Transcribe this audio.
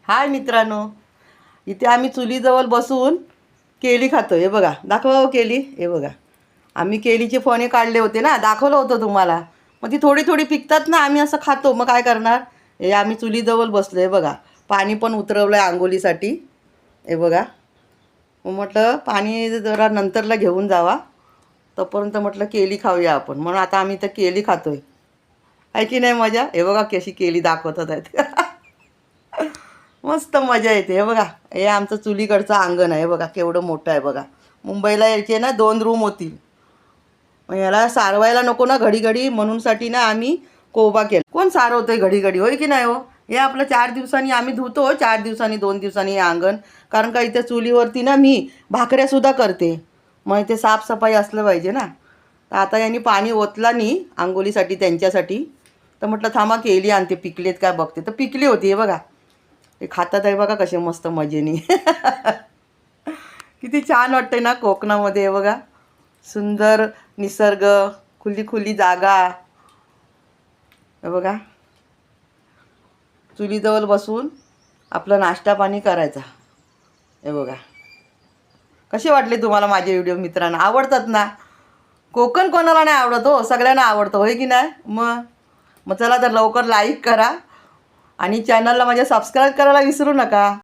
हाय मित्रांनो, इथे आम्ही चुलीजवळ बसून केळी खातो. हे बघा, दाखवा हो केळी. हे बघा, आम्ही केळीचे फणे काढले होते ना, दाखवलं होतं तुम्हाला. मग ती थोडी थोडी पिकतात ना, आम्ही असं खातो. मग काय करणार, हे आम्ही चुलीजवळ बसलो. हे बघा, पाणी पण उतरवलं आहे आंघोळीसाठी. हे बघा, मग म्हटलं पाणी जरा नंतरला घेऊन जावा, तोपर्यंत म्हटलं केळी खाऊया आपण. म्हणून आता आम्ही तर केळी खातोय. आहे की नाही मजा. हे बघा कशी केळी दाखवतात आहेत. मस्त मजा येते. हे बघा, हे आमचं चुलीकडचं अंगण आहे. हे बघा केवढं मोठं आहे बघा. मुंबईला यायचे ना 2 रूम होतील, मग याला सारवायला नको ना घडी घडी, म्हणूनसाठी ना आम्ही कोबा केला. कोण सारवतोय घडी घडी, होय की नाही हो. हे आपलं 4 दिवसांनी आम्ही धुतो, 4 दिवसांनी 2 दिवसांनी हे अंगण. कारण का इथे चुलीवरती ना मी भाकऱ्यासुद्धा करते, मग इथे साफसफाई असलं पाहिजे ना. तर आता यांनी पाणी ओतला नाही आंघोळीसाठी त्यांच्यासाठी, तर म्हटलं थांबा केली आणते, पिकलेत काय बघते. तर पिकली होती. हे बघा, हे खातात आहे बघा कसे मस्त मजेने. किती छान वाटते ना कोकणामध्ये. हे बघा, सुंदर निसर्ग, खुली खुली जागा. हे बघा, चुलीजवळ बसून आपलं नाश्ता पाणी करायचा. हे बघा, कसे वाटले तुम्हाला माझे व्हिडिओ मित्रांनो? आवडतात ना. कोकण कोणाला नाही आवडत हो, सगळ्यांना आवडतं, होय की नाही. मग मग चला तर लवकर लाईक करा आणि चॅनलला माझ्या सबस्क्राईब करायला विसरू नका.